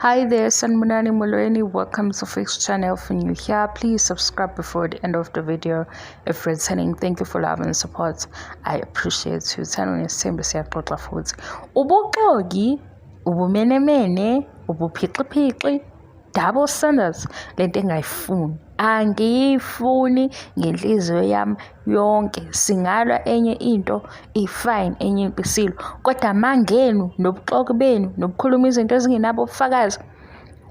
Hi there, Sanmunani Mulweni. Welcome to Fix channel. If you're new here, please subscribe before the end of the video. If returning, thank you for love and support. I appreciate you. Turn on your same xoxa futhi. Ubuxoki, ubumenemene, ubuphixi-phixi, double standards, lento engayifuni. Angiyifuni ngenhliziyo yami yonke. Singalwa enye into ifine enye impisilo, kodwa mangenu nobuxoki benu nokukhuluma izinto ezingenabo ubufakazi.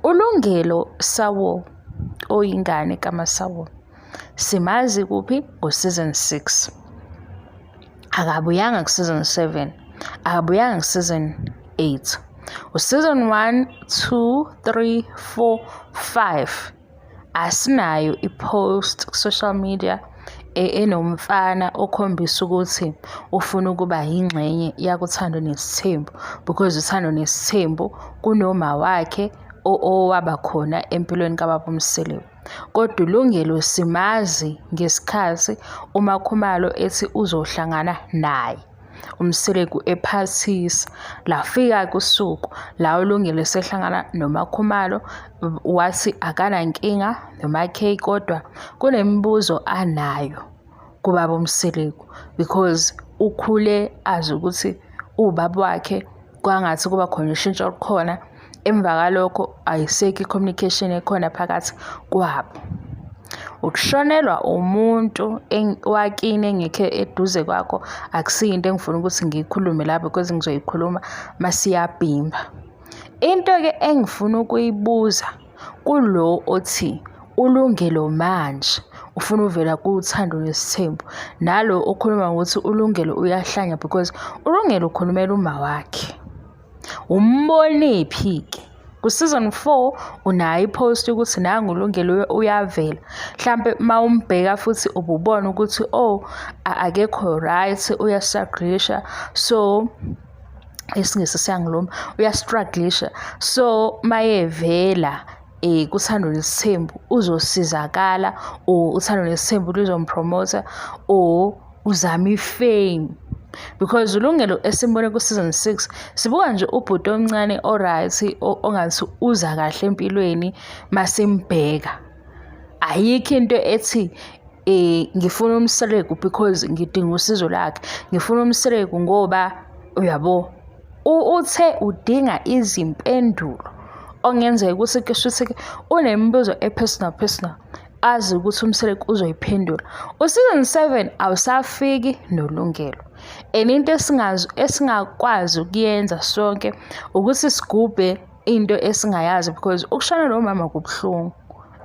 uLungelo Sawo oyingane kaMasawo simazi kuphi ngo-season 6, akabuyanga ku-season 7, akabuyanga ku-season 8. Season 1, 2, 3, 4, 5 asinayo ipost social media enomfana okhombisa ukuthi ufuna ukuba yingxenye yakuThando Nesithembu, because uThando Nesithembu kunoma wakhe owaba khona empilweni kaBaba uMseleku. Kodwa uLungelo simazi ngesikhathi uMakhumalo ethi uzohlangana naye uMseleku ephathisa, lafika kusuku la uLungelo sehlangana noMakhumalo wathi akanankinga noMaKay, kodwa kunemibuzo anayo kuBaba uMseleku because ukhule azi ukuthi ubaba wakhe kwangathi kuba khona ishintsho olukhona. Emva kalokho ayisekho i-communication ekhona phakathi kwabo. Ukushonelwa umuntu wakini engekho eduze kwakho akusiyinto engifuna ukuthi ngiyikhulume lapho because ngizoyikhuluma masiyabhimba. Into-ke engifuna ukuyibuza kulo othi uLungelo manje ufuna uvela kuThando Nesithembu, nalo okhuluma ngokuthi uLungelo uyahlanya because uLungelo ukhulumela uma wakhe. Umbonephi-ke ku-season 4 unayo ipost ukuthi nangu uLungelo uyavela. Mhlambe mawumbheka futhi ububona ukuthi akekho right, uyastruglisha, so isingisi siyangiluma, uyastruglisha, so mayevela kuThando Nesithembu uzosizakala, or uThando Nesithembu luzompromota, or uzama ifame. Because uLungelo esimbone ku-season 6 sibuka nje ubhuti omncane oright ongathi uza kahle empilweni masimbheka. Ayikho into ethi ngifuna uMseleku because ngidinga usizo lakhe, ngifuna uMseleku ngoba uyabo uthe udinga izimpendulo ongenzeka ukuthi kushuthi unemibuzo personal azi ukuthi uMseleku uzoyiphendula. Season 7 awusafiki noLungelo, and into esingakwazi ukuyenza sonke ukuthi sigubhe into esingayazi because ukushona nomama kubuhlungu.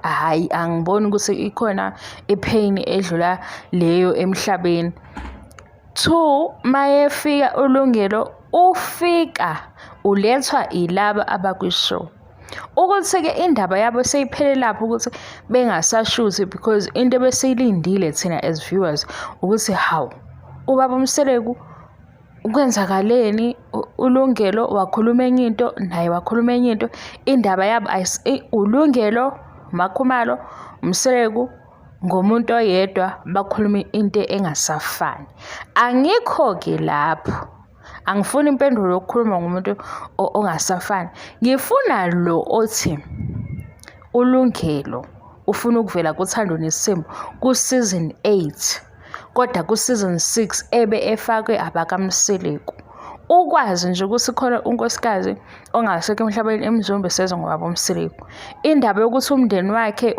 Hayi, angiboni ukuthi ikhona ipain edlula leyo emhlabeni. 2, mayefika uLungelo ufika ulethwa ilaba abakwishow ukuthi-ke indaba yabo seyiphele lapho ukuthi bengasashuthi, because into besiyilindile thina as viewers ukuthi hawu uBaba uMseleku kwenzakaleni, uLungelo wakhuluma enye into naye wakhuluma enye into. Indaba yabo uLungelo, Makhumalo, uMseleku ngomuntu oyedwa bakhuluma into engasafani. Angikho-ke lapho, angifuni impendulo yokukhuluma ngomuntu ongasafani. Ngifuna lo othi uLungelo ufuna ukuvela kuThando Nesithembu ku-season 8, kodwa ku-season 6 ebe efakwe abakaMseleku. Ukwazi nje ukuthi khona unkosikazi ongasekho emhlabeni emzombe sezwe ngoBaba uMseleku. Indaba yokuthi umndeni wakhe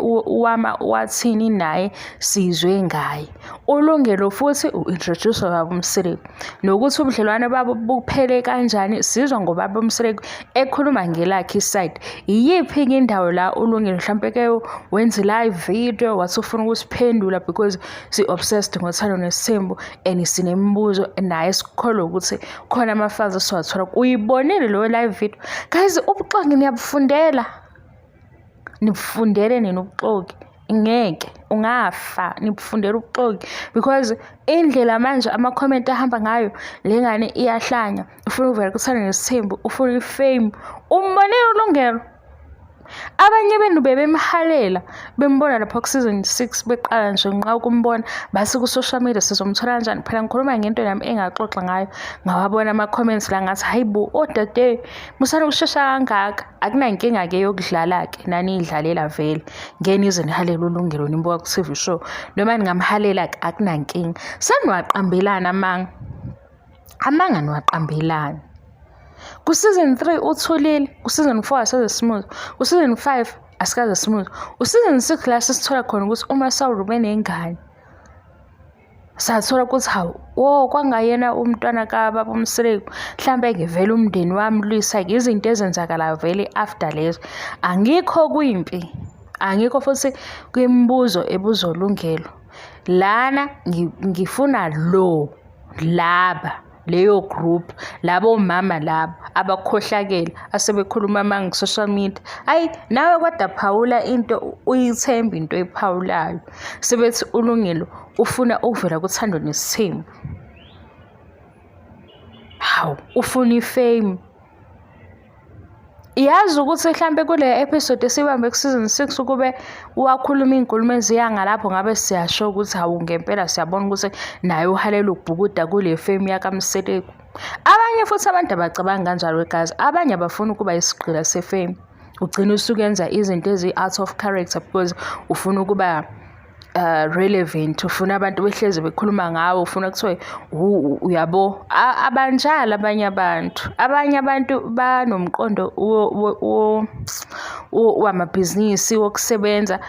wathini naye sizwe ngaye. uLungelo futhi u-introduce uBaba uMseleku, nokuthi ubudlelwane babo buphele kanjani sizwa ngoBaba uMseleku ekhuluma ngelakhe iside. Iyiphi-ke indawo la uLungelo mhlampe-ke wenza live video wathi ufuna ukusiphendula because si-obsessed ngoThando Nesithembu and sinemibuzo naye sikholwa ukuthi khona amafazi esiwathola. Uyibonile lo live video guys? Ubuxoki niyabufundela, nibufundele nina ubuxoki, ngeke ungafa nibufundela ubuxoki because indlela manje ama-comment ahamba ngayo lengane iyahlanya, ufuna ukuvela kuThando Nesithembu, ufuna ifame. Umbonile uLungelo Abanye benu bebemhalela bembona lapha ku-season 6 beqala nje nqa ukumbona base ku-social media sizomthola kanjani. Phela ngikhuluma ngento nami engaxoxa ngayo, ngawabona ama-comments la ngathi hayi bo odade musana ukushesha kangaka. Akunankinga-ke yokudlala-ke naniyidlalela vele ngenize nihalela ulungelo nimbuka ku-TV show noma ningamhalela-ke akunankinga. Saniwaqambelana amanga niwaqambelana. Ku-season 3 uthulile, ku-season 4 aseze smooth, ku-season 5 asikaze smooth, u-season 6 la sesithola khona ukuthi uMasawu ube nengane. Sathola ukuthi hawu kwangayena umntwana kababa uMseleku mhlambe-ke vele umndeni wami lwisa-ke izinto ezenzakalayo vele after lezo. Angikho kwimpi, angikho futhi kwimibuzo ebuzwa ulungelo. Lana ngifuna leyo group labo mama labo abakhohlakele asebekhuluma manga social media. Hayi nawe kodwa phawula into uyithemba into ephawulayo. Sebethi ulungelo ufuna ukuvela kuThando Nesithembu. Hawu ufuna ifame. Yazi ukuthi mhlambe kule episode esibambe ku-season 6 ukube wakhuluma inkulumo eziyanga lapho ngabe siyasho ukuthi hawu ngempela siyabona ukuthi naye uhalela ukubhukuda kule fame yakaMseleku. Abanye futhi abantu abacabanga kanjalo guys, abanye abafuna ukuba isigqila sefame. Ugcina usukenza izinto ezi-out of character because ufuna ukuba relevant, ufuna abantu behlezi bekhuluma ngawo, ufuna kuthiwe uyabo. Abanjalo abanye abantu banomqondo wamabhizinisi wokusebenza.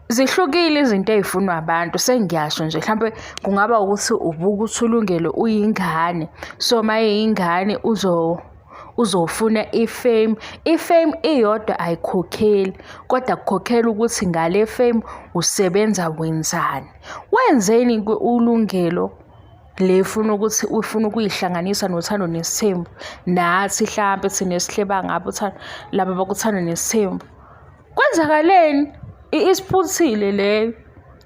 Zihlukile izinto ezifunwa abantu. Sengiyasho nje mhlambe kungaba ukuthi ubuka ukuthi ulungelo uyingane, so maye ingane uzofuna ifame. Ifame iyodwa ayikhokheli, kodwa kukhokhela ukuthi ngale fame usebenza wenzani, wenzeni ulungelo lefuna ukuthi ufuna ukuyihlanganisa noThando Nesithembu. Nathi mhlambe sinesihleba ngabo laba bakuThando Nesithembu. Kwenzakaleni? Isiphuthile leyo.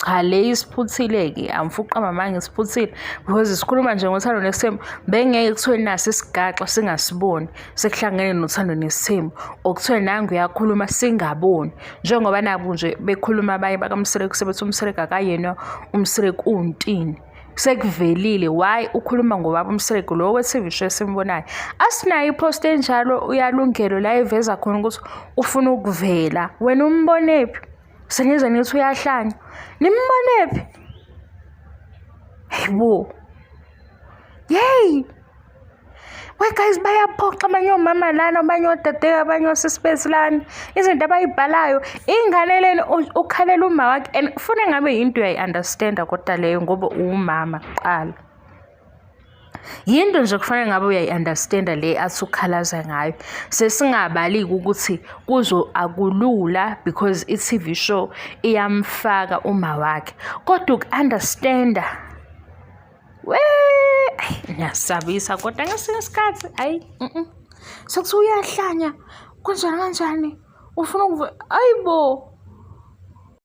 Cha le isiphuthile-ke amfuqa mamanga isiphuthile because sikhuluma nje ngoThando Nesithembu. Bengeke kuthiwe nasi isigaxa singasiboni sekuhlangene noThando Nesithembu, okuthiwe nangu uyakhuluma singaboni njengoba nabu nje bekhuluma abanye bakaMseleku sebethi uMseleku akayena uMseleku untini. Sekuvelile why ukhuluma ngobaba uMseleku lo we-TV show esimbonayo. Asinayo ipost enjalo uyalungelo la iveza khona ukuthi ufuna ukuvela. Wena umbonephi? Senize nithi uyahlanya. Nimbonephi? Hayibo. Yey. We guys bayaphoxa abanye omama lana, abanye odade, abanye osisibesi lana. Izinto abayibhalayo inganeleni ukhalela uma wakhe and ufuna ngabe into uyayi-understanda kodwa leyo ngoba umama kuqala. Yinto nje kufanele ngabe uyayi-understanda le athi ukhalaza ngayo. Sesingabaliki ukuthi akulula because i-TV show iyamfaka uma wakhe, kodwa uku-understanda ngiyasabisa kodwa ngesinye isikhathi hayi sekuthi uyahlanya kanjani ufuna hayibo